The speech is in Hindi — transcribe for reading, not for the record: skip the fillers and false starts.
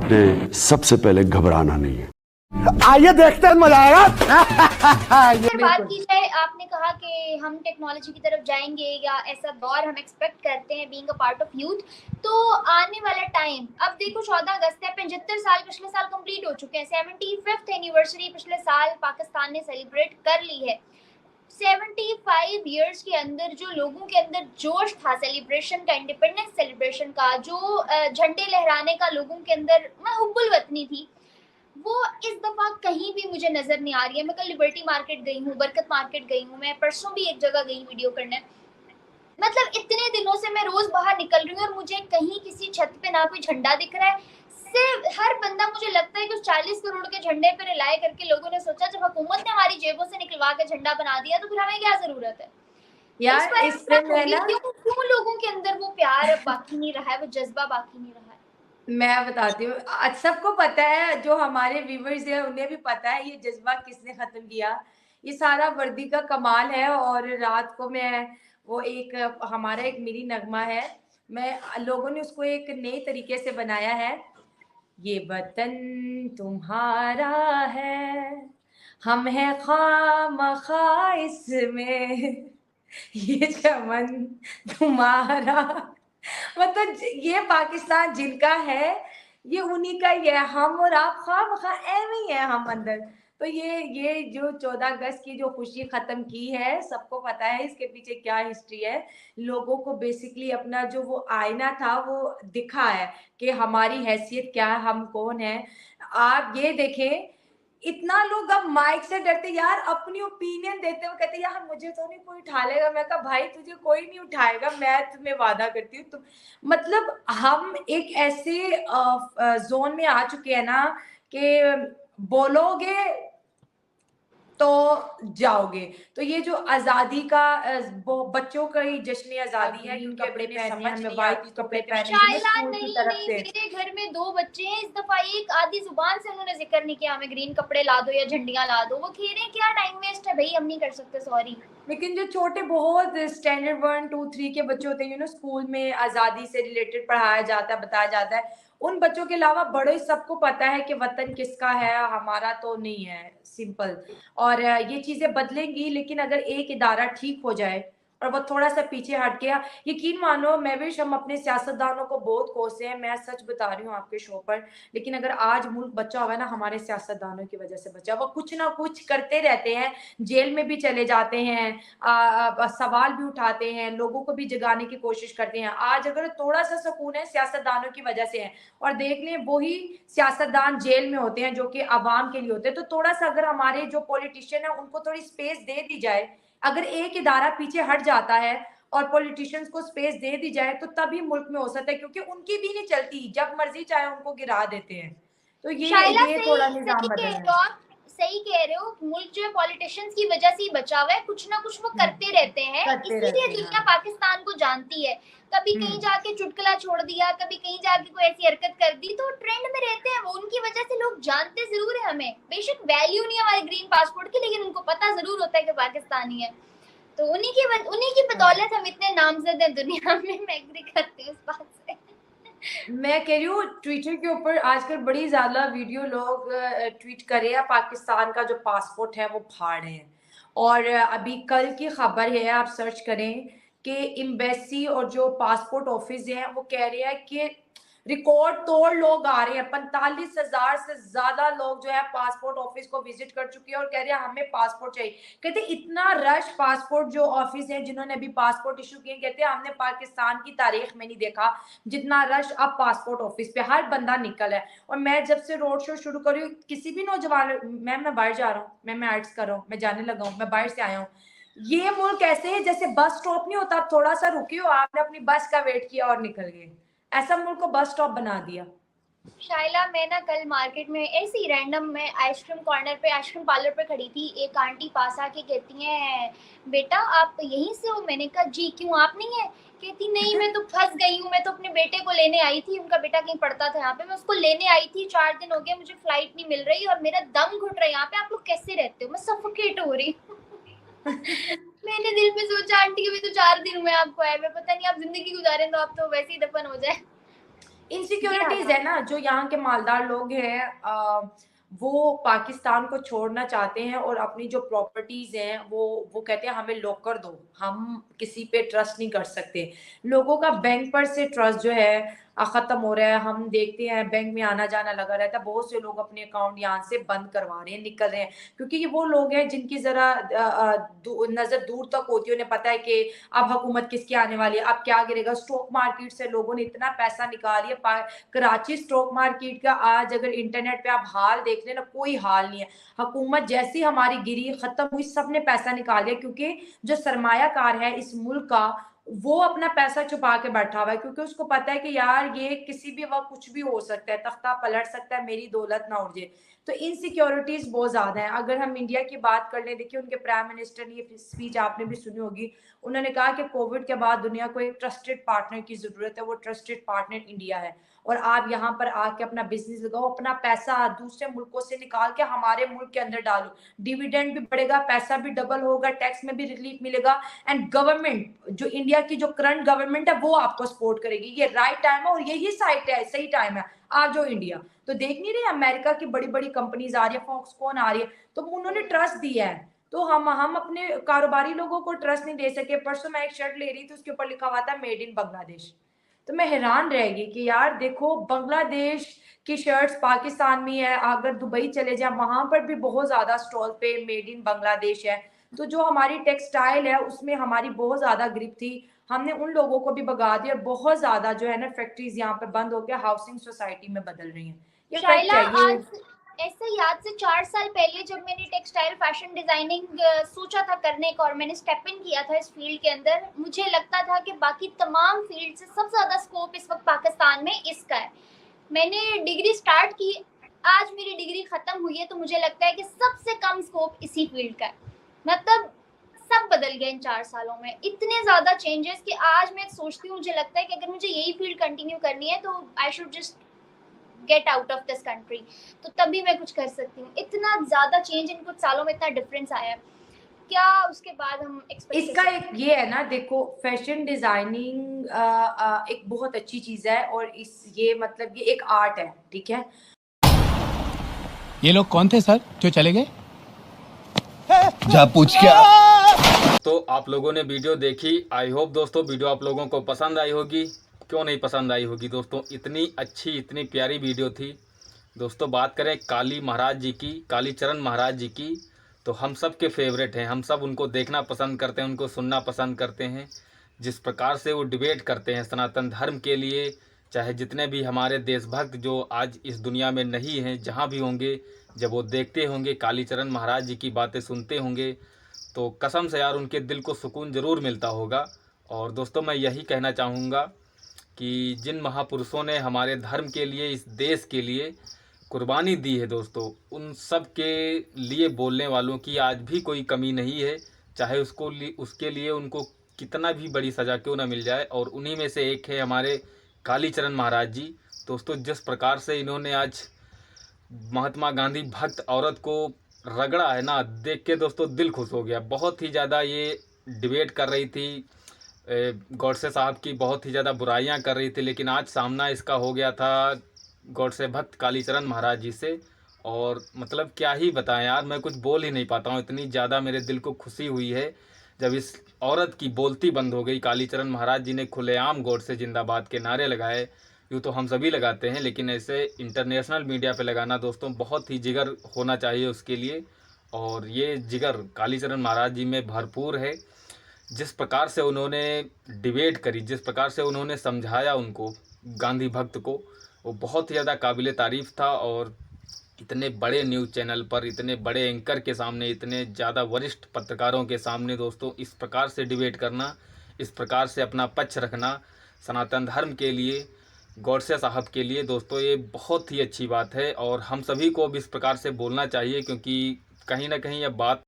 आपने सबसे पहले घबराना नहीं है। आइए देखते हैं, मजा आएगा। अगर बात की जाए, आपने कहा कि हम टेक्नोलॉजी की तरफ जाएंगे या ऐसा दौर हम एक्सपेक्ट करते हैं being a part of youth, तो आने वाला टाइम, अब देखो 14 अगस्त है, 75 साल पिछले साल कंप्लीट हो चुके हैं, 75th एनिवर्सरी पिछले साल पाकिस्तान ने सेलिब्रेट कर ली है। 75 ईयर्स के अंदर जो लोगों के अंदर जोश था सेलिब्रेशन का, इंडिपेंडेंस सेलिब्रेशन का, जो झंडे लहराने का लोगों के अंदर हुब्बुल वतनी थी, वो इस दफा कहीं भी मुझे नजर नहीं आ रही है। मैं कल लिबर्टी मार्केट गई हूँ, बरकत मार्केट गई हूँ, मैं परसों भी एक जगह गई वीडियो करने। मतलब इतने दिनों से मैं रोज बाहर निकल रही हूँ और मुझे कहीं किसी छत पे ना कोई झंडा दिख रहा है। सिर्फ हर बंदा, मुझे लगता है कि उस 40 करोड़ के झंडे पे रिलाय करके लोगों ने सोचा जब हुकूमत ने हमारी जेबों से निकलवा के झंडा बना दिया तो फिर हमें क्या जरूरत है यार। इससे मैं ना, क्यों लोगों के अंदर वो प्यार बाकी नहीं रहा है, वो जज्बा बाकी नहीं रहा है। मैं बताती हूँ, आज सबको पता है, जो हमारे व्यूवर्स हैं उन्हें भी पता है ये जज्बा किसने खत्म किया। ये सारा वर्दी का कमाल है। और रात को मैं वो एक हमारा एक मिनी नगमा है, मैं लोगों ने उसको एक नए तरीके से बनाया है। ये वतन तुम्हारा है, हम हैं खामखा इसमें, ये चमन तुम्हारा। मतलब ये पाकिस्तान जिनका है, ये उन्हीं का ही है। हम और आप खामखा एਵੇਂ ही है हम अंदर। तो ये जो 14 अगस्त की जो खुशी खत्म की है, सबको पता है इसके पीछे क्या हिस्ट्री है। लोगों को बेसिकली अपना जो वो आईना था वो दिखा है कि हमारी हैसियत क्या है, हम कौन है। आप ये देखें, इतना लोग अब माइक से डरते यार, अपनी ओपिनियन देते हुए कहते यार मुझे तो नहीं कोई उठा लेगा। मैं कहा भाई तुझे कोई नहीं उठाएगा, मैं तुम्हें वादा करती हूँ। तुम मतलब हम एक ऐसे जोन में आ चुके हैं ना कि बोलोगे तो जाओगे। तो ये जो आजादी का बच्चों का ही जश्न आजादी है, क्योंकि कपड़े पहने, हमें वाइट कपड़े पहने शायला स्कूल की नहीं तरफ नहीं, से। मेरे घर में 2 बच्चे हैं, इस दफा एक आधी जुबान से उन्होंने जिक्र नहीं किया हमें ग्रीन कपड़े ला दो या झंडियां ला दो। वो खेलें क्या, टाइम वेस्ट है भाई, हम नहीं कर सकते, सॉरी। लेकिन जो छोटे बहुत स्टैंडर्ड 1 2 3 के बच्चे होते हैं, स्कूल में आज़ादी से रिलेटेड पढ़ाया जाता है, बताया जाता है। उन बच्चों के अलावा बड़े सबको पता है कि वतन किसका है, हमारा तो नहीं है, सिंपल। और ये चीजें बदलेंगी, लेकिन अगर एक इदारा ठीक हो जाए और वो थोड़ा सा पीछे हट गया, यकीन मानो महविश, हम अपने सियासतदानों को बहुत कोसे हैं, मैं सच बता रही हूँ आपके शो पर। लेकिन अगर आज मुल्क बचा हुआ है ना, हमारे सियासतदानों की वजह से बचा। वो कुछ ना कुछ करते रहते हैं, जेल में भी चले जाते हैं, सवाल भी उठाते हैं, लोगों को भी जगाने की कोशिश करते हैं। आज अगर थोड़ा सा सुकून है, सियासतदानों की वजह से है। और देख लें, वही सियासतदान जेल में होते हैं जो कि आवाम के लिए होते हैं। तो थोड़ा सा अगर हमारे जो पॉलिटिशियन है उनको थोड़ी स्पेस दे दी जाए, अगर एक इदारा पीछे हट जाता है और पॉलिटिशियंस को स्पेस दे दी जाए, तो तभी मुल्क में हो सकता है, क्योंकि उनकी भी नहीं चलती, जब मर्जी चाहे उनको गिरा देते हैं। तो शायला ये सही थोड़ा सही निजाम कह बदलना रहे है। हो आप, सही कह रहे हो। मुल्क जो है पॉलिटिशियंस की वजह से ही बचा हुआ है, कुछ ना कुछ वो करते रहते हैं, करते इसीलिए रहते हैं, दुनिया हाँ। पाकिस्तान को जानती है। कभी कहीं जाके चुटकुला छोड़ दिया, कभी कहीं जाके कोई ऐसी हरकत कर दी, तो ट्रेंड में रहते हैं वो, उनकी वजह से लोग जानते जरूर है हमें। बेशक वैल्यू नहीं है हमारे ग्रीन पासपोर्ट की, लेकिन उनको पता जरूर होता है कि पाकिस्तानी है। तो उन्हीं की बदौलत हम इतने नामजद हैं दुनिया में। मैं एग्री करती हूँ इस बात से। मैं कह रही हूँ, ट्विटर के ऊपर आजकल बड़ी ज्यादा वीडियो लोग ट्वीट कर रहे हैं, पाकिस्तान का जो पासपोर्ट है वो फाड़ रहे हैं। और अभी कल की खबर है, आप सर्च करें कि एम्बेसी और जो पासपोर्ट ऑफिस है वो कह रहे हैं कि रिकॉर्ड तोड़ लोग आ रहे हैं। 45,000 से ज्यादा लोग जो है पासपोर्ट ऑफिस को विजिट कर चुके हैं और कह रहे हैं हमें पासपोर्ट चाहिए। कहते इतना रश पासपोर्ट जो ऑफिस है जिन्होंने अभी पासपोर्ट इशू किए, कहते हैं हमने पाकिस्तान की तारीख में नहीं देखा जितना रश अब पासपोर्ट ऑफिस पे, हर बंदा निकल है। और मैं जब से रोड शो शुरू करी हूँ, किसी भी नौजवान, मैं बाहर जा रहा हूँ, मैं आर्ट्स कर रहा हूँ, मैं जाने लगा हूँ, मैं बाहर से आया हूँ। ये मुल्क ऐसे है जैसे बस स्टॉप नहीं होता, आप थोड़ा सा रुके हो, आपने अपनी बस का वेट किया और निकल गए। ऐसा मुल्क को बस स्टॉप बना दिया। शाइला, मैं ना कल मार्केट में ऐसे ही रैंडम में आइसक्रीम कॉर्नर पे, आइसक्रीम पार्लर पे खड़ी थी। एक आंटी पास आके कहती हैं, बेटा आप यहीं से हो? मैंने कहा जी, क्यों आप नहीं है? कहती नहीं, मैं तो फंस गई हूँ, मैं तो अपने बेटे को लेने आई थी, उनका बेटा कहीं पढ़ता था यहाँ पे, मैं उसको लेने आई थी, 4 दिन हो गए, मुझे फ्लाइट नहीं मिल रही और मेरा दम घुट रहा है यहाँ पे। आप लोग कैसे रहते हो? मैं सफोकेट हो रही हूँ। मैंने दिल में सोचा, आंटी के भी तो 4 दिन हुए आपको आए हुए, पता नहीं आप जिंदगी गुजारें तो आप तो वैसे ही दफन हो जाए। इनसिक्योरिटीज है ना, जो यहाँ के मालदार लोग हैं वो पाकिस्तान को छोड़ना चाहते हैं और अपनी जो प्रॉपर्टीज हैं वो कहते हैं हमें लॉक कर दो, हम किसी पे ट्रस्ट नहीं कर सकते। लोगों का बैंक पर से ट्रस्ट जो है खत्म हो रहा है। हम देखते हैं बैंक में आना जाना लगा रहता है, बहुत से लोग अपने अकाउंट यहाँ से बंद करवा रहे हैं, निकल रहे हैं, क्योंकि ये वो लोग हैं जिनकी जरा नजर दूर तक होती है, उन्हें पता है कि अब हुकूमत किसकी आने वाली है, अब क्या गिरेगा। स्टॉक मार्केट से लोगों ने इतना पैसा निकाल लिया, कराची स्टॉक मार्केट का आज अगर इंटरनेट पे आप हाल देख लें ना, कोई हाल नहीं है। हुकूमत जैसी हमारी गिरी, खत्म हुई, सबने पैसा निकाल लिया, क्योंकि जो सरमायाकार है इस मुल्क का वो अपना पैसा छुपा के बैठा हुआ है, क्योंकि उसको पता है कि यार ये किसी भी वक्त कुछ भी हो सकता है, तख्ता पलट सकता है, मेरी दौलत ना उड़ जाए। तो इनसिक्योरिटीज बहुत ज्यादा है। अगर हम इंडिया की बात कर लें, देखिए उनके प्राइम मिनिस्टर ने ये स्पीच आपने भी सुनी होगी, उन्होंने कहा कि कोविड के बाद दुनिया को एक ट्रस्टेड पार्टनर की जरूरत है, वो ट्रस्टेड पार्टनर इंडिया है। और आप यहाँ पर आके अपना बिजनेस लगाओ, अपना पैसा दूसरे मुल्कों से निकाल के हमारे मुल्क के अंदर डालो, डिविडेंड भी बढ़ेगा, पैसा भी डबल होगा, टैक्स में भी रिलीफ मिलेगा, एंड गवर्नमेंट जो इंडिया की जो करंट गवर्नमेंट है वो आपको सपोर्ट करेगी। ये राइट टाइम है और यही साइट है, सही टाइम है। आप जो इंडिया तो देख नहीं रहे, अमेरिका की बड़ी बड़ी कंपनीज आ रही है, फॉक्सकॉन आ रही है, तो उन्होंने ट्रस्ट दिया है। तो हम अपने कारोबारी लोगों को ट्रस्ट नहीं दे सके। परसों मैं एक शर्ट ले रही थी, उसके ऊपर लिखा हुआ था मेड इन बांग्लादेश, तो मैं हैरान रह गई कि यार देखो बांग्लादेश की शर्ट्स पाकिस्तान में है, अगर दुबई चले जाए वहां पर भी बहुत ज्यादा स्टॉल पे मेड इन बांग्लादेश है। तो जो हमारी टेक्सटाइल है उसमें हमारी बहुत ज्यादा ग्रिप थी, हमने उन लोगों को भी भगा दिया, और बहुत ज्यादा जो है ना फैक्ट्रीज यहाँ पे बंद होकर हाउसिंग सोसाइटी में बदल रही हैं। ये फैक्ट है। ये ऐसे ही आज से 4 साल पहले जब मैंने टेक्सटाइल फैशन डिजाइनिंग सोचा था करने का और मैंने स्टेप इन किया था इस फील्ड के अंदर, मुझे लगता था कि बाकी तमाम फील्ड से सबसे ज्यादा स्कोप इस वक्त पाकिस्तान में इसका है। मैंने डिग्री स्टार्ट की, आज मेरी डिग्री खत्म हुई है, तो मुझे लगता है कि सबसे कम स्कोप इसी फील्ड का है। मतलब सब बदल गया इन 4 सालों में, इतने ज्यादा चेंजेस कि आज मैं सोचती हूँ, मुझे लगता है कि अगर मुझे यही फील्ड कंटिन्यू करनी है तो I should just get out of this country, तो तभी मैं कुछ कर सकती हूँ। इतना ज्यादा चेंज इन कुछ सालों में, इतना डिफरेंस आया है, क्या उसके बाद हम एक्सपेक्ट। इसका एक ये है ना, देखो फैशन डिजाइनिंग एक बहुत अच्छी चीज है, और ये मतलब ये एक आर्ट है, ठीक है। ये लोग कौन थे सर जो चले गए? जा पूछ क्या। तो आप लोगों ने वीडियो देखी, आई होप दोस्तों वीडियो आप लोगों को पसंद आई होगी। क्यों नहीं पसंद आई होगी दोस्तों, इतनी अच्छी इतनी प्यारी वीडियो थी दोस्तों। बात करें काली महाराज जी की, कालीचरण महाराज जी की, तो हम सब के फेवरेट हैं, हम सब उनको देखना पसंद करते हैं, उनको सुनना पसंद करते हैं। जिस प्रकार से वो डिबेट करते हैं सनातन धर्म के लिए, चाहे जितने भी हमारे देशभक्त जो आज इस दुनिया में नहीं हैं, जहाँ भी होंगे, जब वो देखते होंगे कालीचरण महाराज जी की बातें सुनते होंगे, तो कसम से यार उनके दिल को सुकून ज़रूर मिलता होगा। और दोस्तों मैं यही कहना चाहूँगा कि जिन महापुरुषों ने हमारे धर्म के लिए, इस देश के लिए कुर्बानी दी है दोस्तों, उन सब के लिए बोलने वालों की आज भी कोई कमी नहीं है, चाहे उसके लिए उनको कितना भी बड़ी सज़ा क्यों ना मिल जाए। और उन्हीं में से एक है हमारे कालीचरण महाराज जी। दोस्तों जिस प्रकार से इन्होंने आज महात्मा गांधी भक्त औरत को रगड़ा है ना, देख के दोस्तों दिल खुश हो गया। बहुत ही ज़्यादा ये डिबेट कर रही थी, गॉडसे साहब की बहुत ही ज़्यादा बुराइयां कर रही थी, लेकिन आज सामना इसका हो गया था गॉडसे भक्त कालीचरण महाराज जी से। और मतलब क्या ही बताएं यार, मैं कुछ बोल ही नहीं पाता हूँ, इतनी ज़्यादा मेरे दिल को खुशी हुई है जब इस औरत की बोलती बंद हो गई। कालीचरण महाराज जी ने खुलेआम गॉडसे जिंदाबाद के नारे लगाए। यूँ तो हम सभी लगाते हैं, लेकिन ऐसे इंटरनेशनल मीडिया पे लगाना दोस्तों बहुत ही जिगर होना चाहिए उसके लिए, और ये जिगर कालीचरण महाराज जी में भरपूर है। जिस प्रकार से उन्होंने डिबेट करी, जिस प्रकार से उन्होंने समझाया उनको, गांधी भक्त को, वो बहुत ही ज़्यादा काबिल तारीफ़ था। और इतने बड़े न्यूज़ चैनल पर, इतने बड़े एंकर के सामने, इतने ज़्यादा वरिष्ठ पत्रकारों के सामने दोस्तों इस प्रकार से डिबेट करना, इस प्रकार से अपना पक्ष रखना सनातन धर्म के लिए, गॉडसे साहब के लिए दोस्तों, ये बहुत ही अच्छी बात है। और हम सभी को अब इस प्रकार से बोलना चाहिए, क्योंकि कहीं ना कहीं यह बात